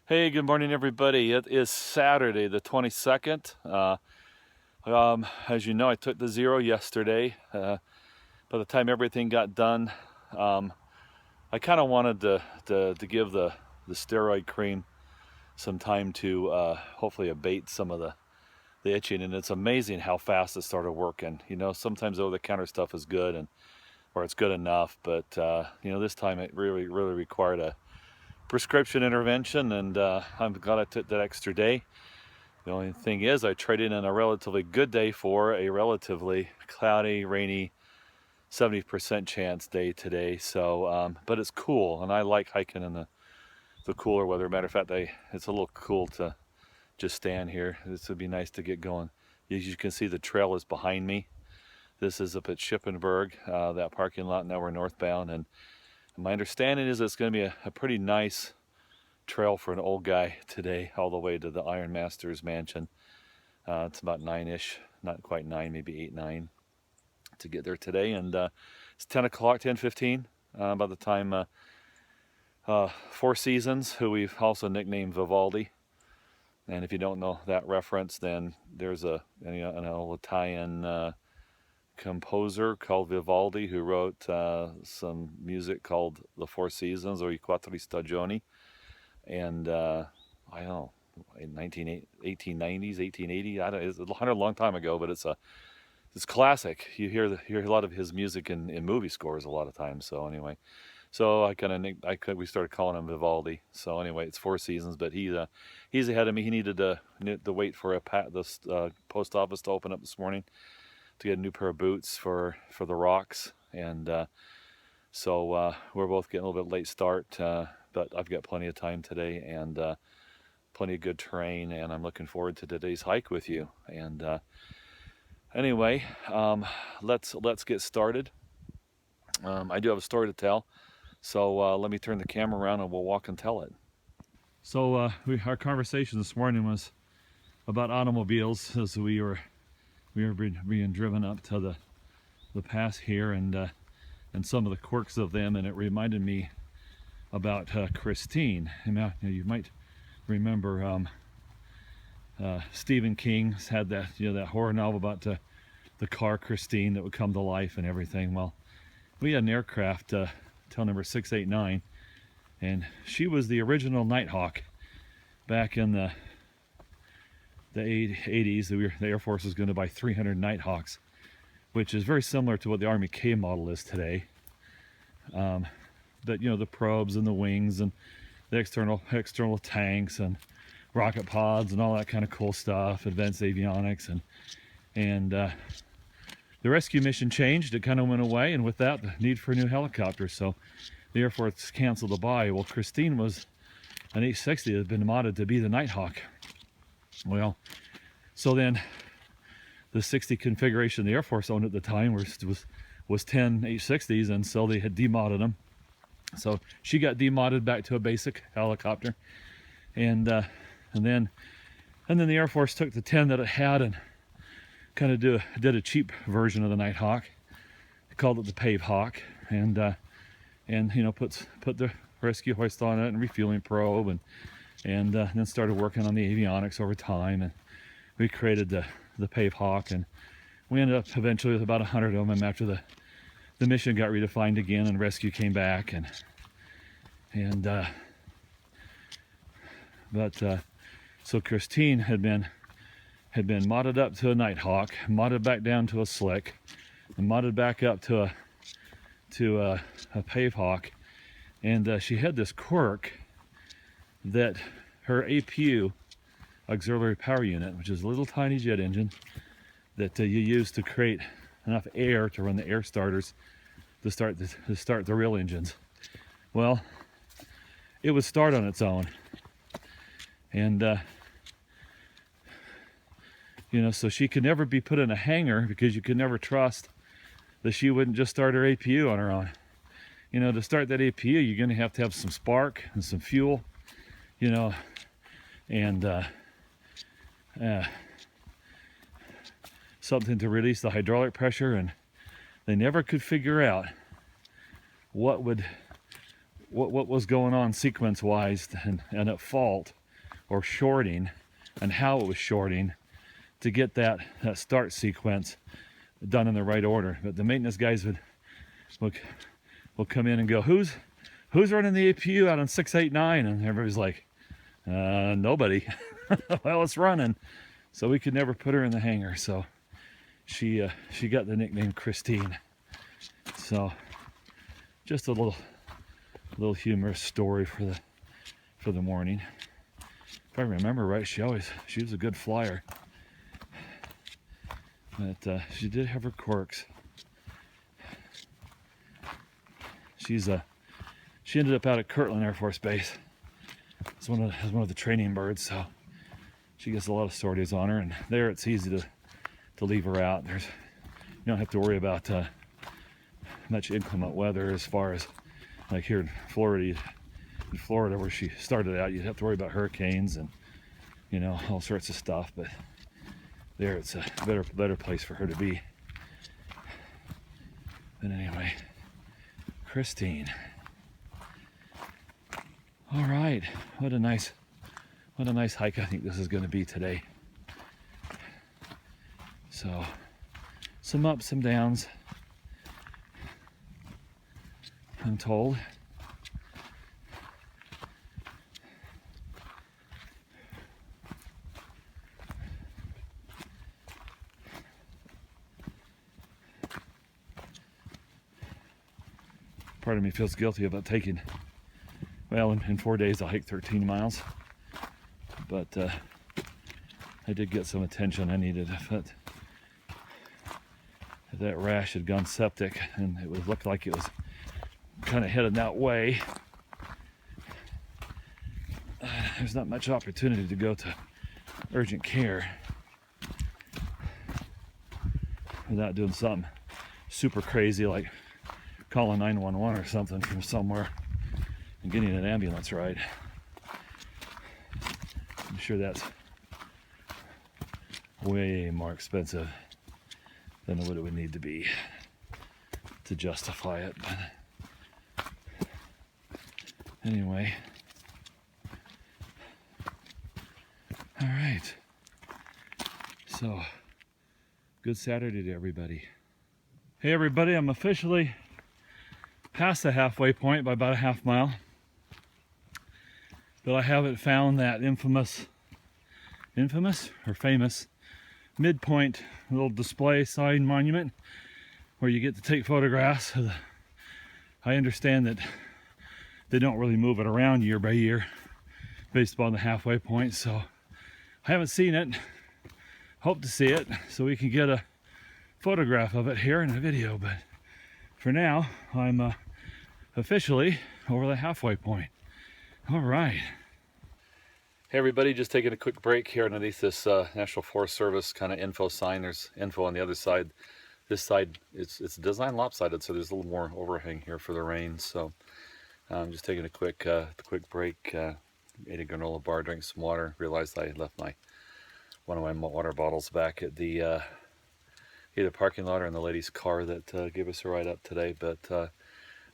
Hey, good morning, everybody. It is Saturday, the 22nd. As you know, I took the zero yesterday. By the time everything got done, um, I kind of wanted to give the steroid cream some time to hopefully abate some of the itching. And it's amazing how fast it started working. You know, sometimes over-the-counter stuff is good or it's good enough, but this time it really required a prescription intervention, and I'm glad I took that extra day. The only thing is, I traded in a relatively good day for a relatively cloudy, rainy, 70% chance day today. So, but it's cool, and I like hiking in the cooler weather. Matter of fact, it's a little cool to just stand here. This would be nice to get going. As you can see, the trail is behind me. This is up at Shippensburg, that parking lot. Now we're northbound, and my understanding is it's going to be a pretty nice trail for an old guy today, all the way to the Iron Master's mansion. It's about 9-ish, not quite 9, maybe 8, 9 to get there today. And it's 10 o'clock, 10:15 by the time Four Seasons, who we've also nicknamed Vivaldi. And if you don't know that reference, then there's an old Italian composer called Vivaldi who wrote some music called The Four Seasons or I Quattro Stagioni. And I don't know, in 1890s, 1880. I don't, it's a long time ago, but it's classic. You hear a lot of his music in movie scores a lot of times. So anyway, so we started calling him Vivaldi. So anyway, it's Four Seasons, but he's ahead of me. He needed to wait for the post office to open up this morning to get a new pair of boots for the rocks, and so we're both getting a little bit late start. But I've got plenty of time today and plenty of good terrain, and I'm looking forward to today's hike with you. And anyway, let's get started. I do have a story to tell, so let me turn the camera around and we'll walk and tell it. So our conversation this morning was about automobiles as we were being driven up to the pass here, and some of the quirks of them, and it reminded me about Christine. And you might remember Stephen King's had that horror novel about the car Christine that would come to life and everything. Well, we had an aircraft, tail number 689, and she was the original Nighthawk back in the 80s. The Air Force was going to buy 300 Nighthawks, which is very similar to what the Army K model is today. That the probes and the wings and the external tanks and rocket pods and all that kind of cool stuff, advanced avionics, and the rescue mission changed. It kind of went away, and with that, the need for a new helicopter. So the Air Force canceled the buy. Well, Christine was an H-60 that had been modded to be the Nighthawk. Well, so then the 60 configuration the Air Force owned at the time was 10 H-60s, and so they had demodded them. So she got demodded back to a basic helicopter, and then the Air Force took the 10 that it had and kind of did a cheap version of the Nighthawk. They called it the Pave Hawk, and put the rescue hoist on it and refueling probe, and then started working on the avionics over time, and we created the Pave Hawk, and we ended up eventually with about 100 of them after the mission got redefined again and rescue came back, so Christine had been modded up to a Nighthawk, modded back down to a Slick, and modded back up to a Pave Hawk, and she had this quirk that her APU, auxiliary power unit, which is a little tiny jet engine that you use to create enough air to run the air starters to start the real engines. Well, it would start on its own, and so she could never be put in a hangar because you could never trust that she wouldn't just start her APU on her own. To start that APU, you're going to have some spark and some fuel, and something to release the hydraulic pressure, and they never could figure out what would what was going on sequence-wise and at fault or shorting, and how it was shorting to get that start sequence done in the right order. But the maintenance guys will come in and go, who's running the APU out on 689? And everybody's like, nobody. Well, it's running. So we could never put her in the hangar. So she got the nickname Christine. So just a little humorous story for the morning. If I remember right, she was a good flyer. But she did have her quirks. She ended up out at Kirtland Air Force Base. It's one of the training birds, so she gets a lot of sorties on her, and there it's easy to leave her out. You don't have to worry about much inclement weather as far as like here in Florida where she started out. You'd have to worry about hurricanes and all sorts of stuff, but there it's a better place for her to be. But anyway, Christine. All right, what a nice hike I think this is going to be today. So some ups, some downs, I'm told. Part of me feels guilty about taking, well, in 4 days I'll hike 13 miles, but I did get some attention I needed. If that rash had gone septic and it would look like it was kind of headed that way, there's not much opportunity to go to urgent care without doing something super crazy like calling 911 or something from somewhere and getting an ambulance ride. I'm sure that's way more expensive than what it would need to be to justify it. But anyway, all right. So, good Saturday to everybody. Hey everybody, I'm officially past the halfway point by about a half mile, but I haven't found that infamous or famous midpoint little display sign monument where you get to take photographs. I understand that they don't really move it around year by year based upon the halfway point, so I haven't seen it. Hope to see it so we can get a photograph of it here in a video, but for now I'm officially over the halfway point. All right. Hey everybody, just taking a quick break here underneath this National Forest Service kind of info sign. There's info on the other side. This side, it's designed lopsided, so there's a little more overhang here for the rain. So I'm just taking a quick break. Ate a granola bar, drank some water. Realized I had left one of my water bottles back at the either parking lot or in the lady's car that gave us a ride up today. But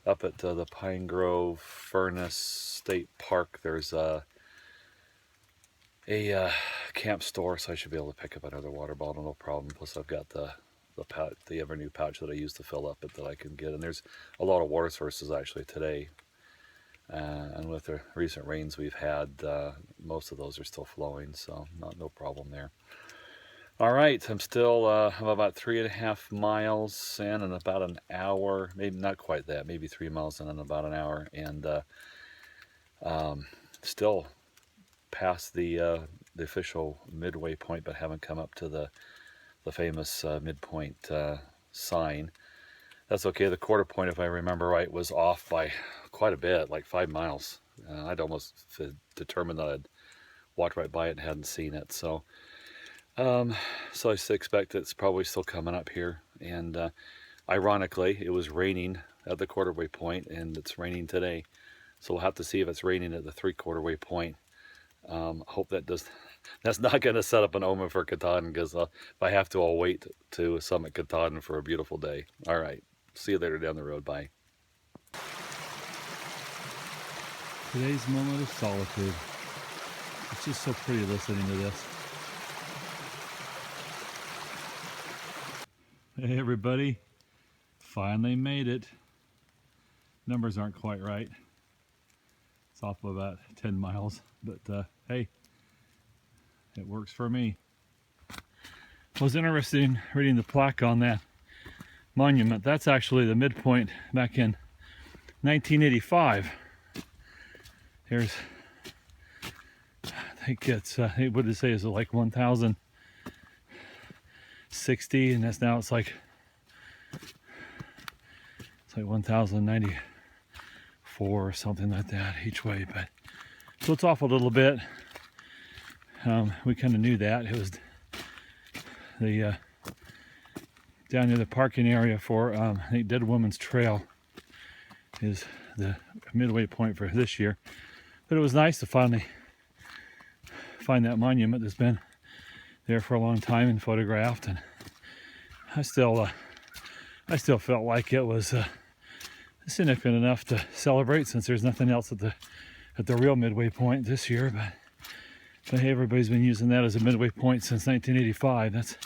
up at the Pine Grove Furnace State Park, there's a camp store, so I should be able to pick up another water bottle, no problem. Plus I've got the ever new pouch that I use to fill up it that I can get. And there's a lot of water sources actually today. And with the recent rains we've had, most of those are still flowing, so no problem there. All right, I'm about 3.5 miles in about an hour, maybe not quite that, maybe 3 miles in about an hour, and still past the official midway point, but haven't come up to the famous midpoint sign. That's okay. The quarter point, if I remember right, was off by quite a bit, like 5 miles. I'd almost determined that I'd walked right by it and hadn't seen it. So I expect it's probably still coming up here. And ironically, it was raining at the quarter-way point, and it's raining today. So we'll have to see if it's raining at the 3/4 point. Hope that's not going to set up an omen for Katahdin, because if I have to, I'll wait to summit Katahdin for a beautiful day. All right. See you later down the road. Bye. Today's moment of solitude. It's just so pretty listening to this. Hey everybody, finally made it. Numbers aren't quite right. It's off of about 10 miles, but hey, it works for me. I was interested in reading the plaque on that monument. That's actually the midpoint back in 1985. Here's, I think it's, what did it say, is it like 1,060, and that's now it's like 1,094 or something like that each way. But so it's off a little bit. We kind of knew that. It was the down near the parking area for I think Dead Woman's Trail is the midway point for this year. But it was nice to finally find that monument that's been there for a long time and photographed, and I still felt like it was significant enough to celebrate, since there's nothing else at the real midway point this year. But hey, everybody's been using that as a midway point since 1985. That's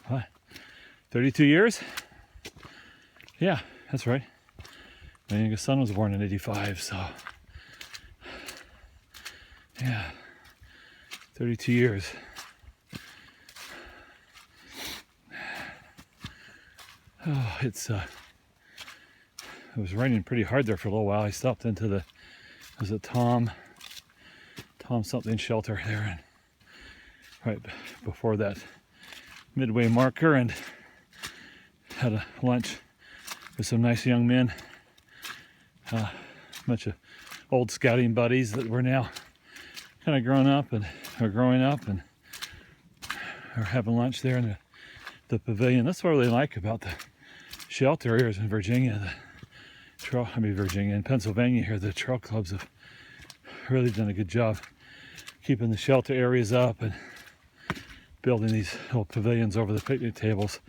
what, 32 years? Yeah, that's right. My youngest son was born in 85, so yeah, 32 years. Oh, it was raining pretty hard there for a little while. I stopped into the, was it Tom something shelter there, and right before that midway marker, and had a lunch with some nice young men, a bunch of old scouting buddies that were now kind of growing up and are having lunch there in the pavilion. That's what I really like about the shelter areas in Virginia. In Pennsylvania here, the trail clubs have really done a good job keeping the shelter areas up and building these little pavilions over the picnic tables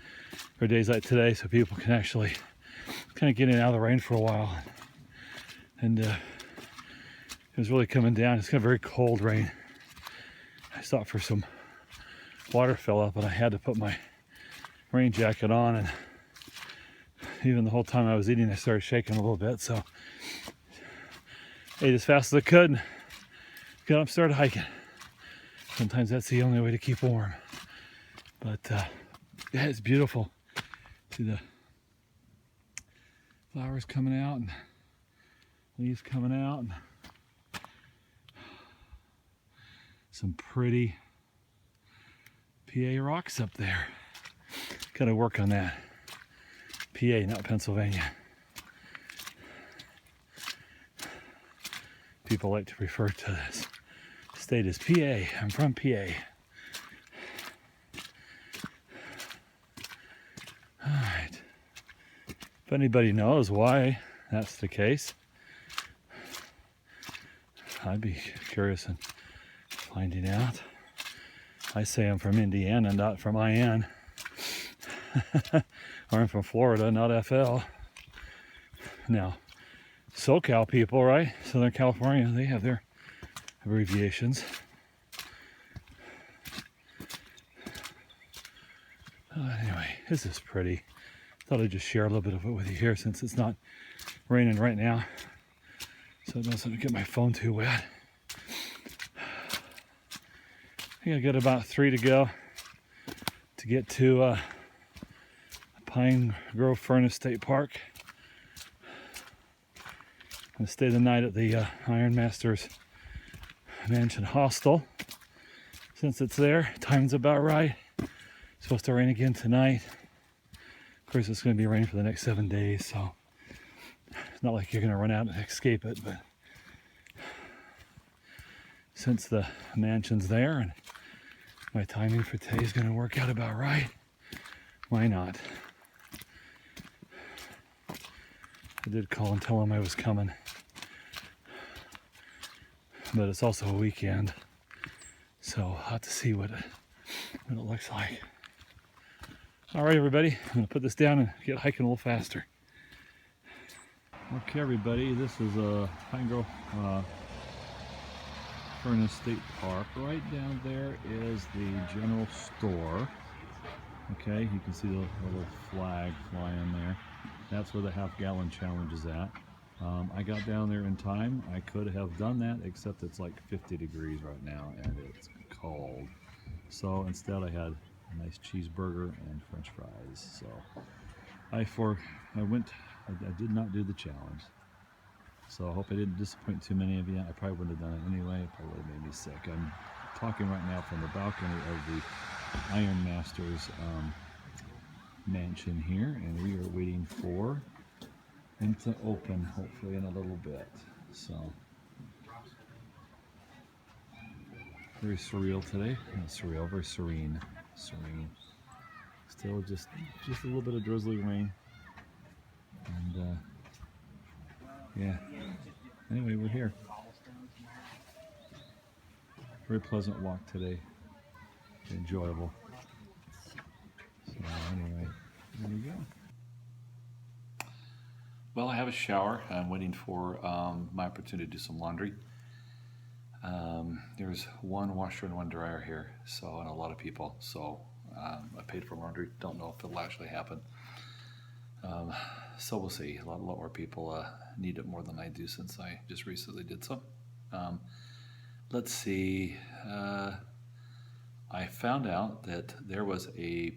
for days like today, so people can actually kind of get in and out of the rain for a while. And it was really coming down. It's kind of very cold rain. I stopped for some water fill up, and I had to put my rain jacket on, and even the whole time I was eating, I started shaking a little bit, so ate as fast as I could and got up and started hiking. Sometimes that's the only way to keep warm. But yeah, it's beautiful. See the flowers coming out and leaves coming out, and some pretty PA rocks up there. Gotta work on that. PA, not Pennsylvania. People like to refer to this state as PA. I'm from PA. Alright. If anybody knows why that's the case, I'd be curious in finding out. I say I'm from Indiana, not from IN. Or I'm from Florida, not FL. Now, SoCal people, right? Southern California, they have their abbreviations. Anyway, this is pretty. Thought I'd just share a little bit of it with you here, since it's not raining right now, so it doesn't get my phone too wet. I think I got about 3 to go to get to Pine Grove Furnace State Park. I'm going to stay the night at the Iron Masters Mansion Hostel. Since it's there, time's about right. It's supposed to rain again tonight. Of course, it's going to be raining for the next 7 days, so it's not like you're going to run out and escape it, but since the mansion's there and my timing for today is going to work out about right, why not? I did call and tell him I was coming, but it's also a weekend, so I'll have to see what it looks like. All right, everybody, I'm going to put this down and get hiking a little faster. Okay, everybody, this is Pine Grove Furnace State Park. Right down there is the general store. Okay, you can see the little flag flying there. That's where the half-gallon challenge is at. I got down there in time. I could have done that, except it's like 50 degrees right now and it's cold. So instead I had a nice cheeseburger and french fries. So I did not do the challenge. So I hope I didn't disappoint too many of you. I probably wouldn't have done it anyway. It probably would have made me sick. I'm talking right now from the balcony of the Iron Masters mansion here, and we are waiting for them to open, hopefully in a little bit. So very surreal today. Not surreal, very serene. Still just a little bit of drizzly rain, and yeah. Anyway, we're here. Very pleasant walk today. Enjoyable. So anyway, there we go. Well, I have a shower. I'm waiting for my opportunity to do some laundry. There's one washer and one dryer here, so, and a lot of people. So I paid for laundry. Don't know if it'll actually happen. So we'll see. A lot more people need it more than I do, since I just recently did some. Let's see. I found out that there was a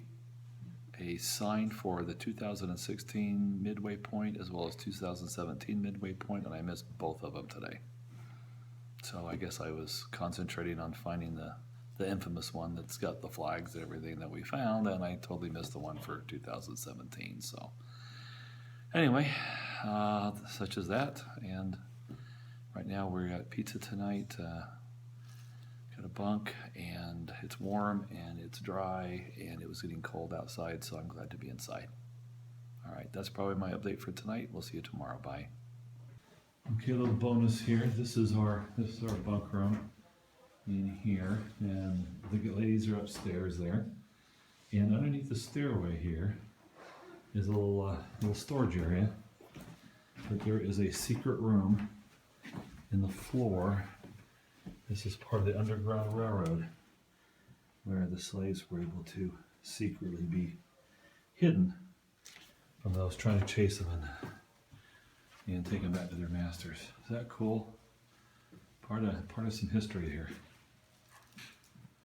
sign for the 2016 midway point as well as 2017 midway point, and I missed both of them today. So I guess I was concentrating on finding the infamous one that's got the flags and everything that we found, and I totally missed the one for 2017. So anyway, such as that. And right now we're at pizza tonight. Got a bunk, and it's warm and it's dry, and it was getting cold outside, so I'm glad to be inside. All right, that's probably my update for tonight. We'll see you tomorrow. Bye. Okay, a little bonus here. This is our bunk room in here, and the ladies are upstairs there. And underneath the stairway here is a little storage area. But there is a secret room in the floor. This is part of the Underground Railroad, where the slaves were able to secretly be hidden from those trying to chase them and take them back to their masters. Is that cool? Part of some history here.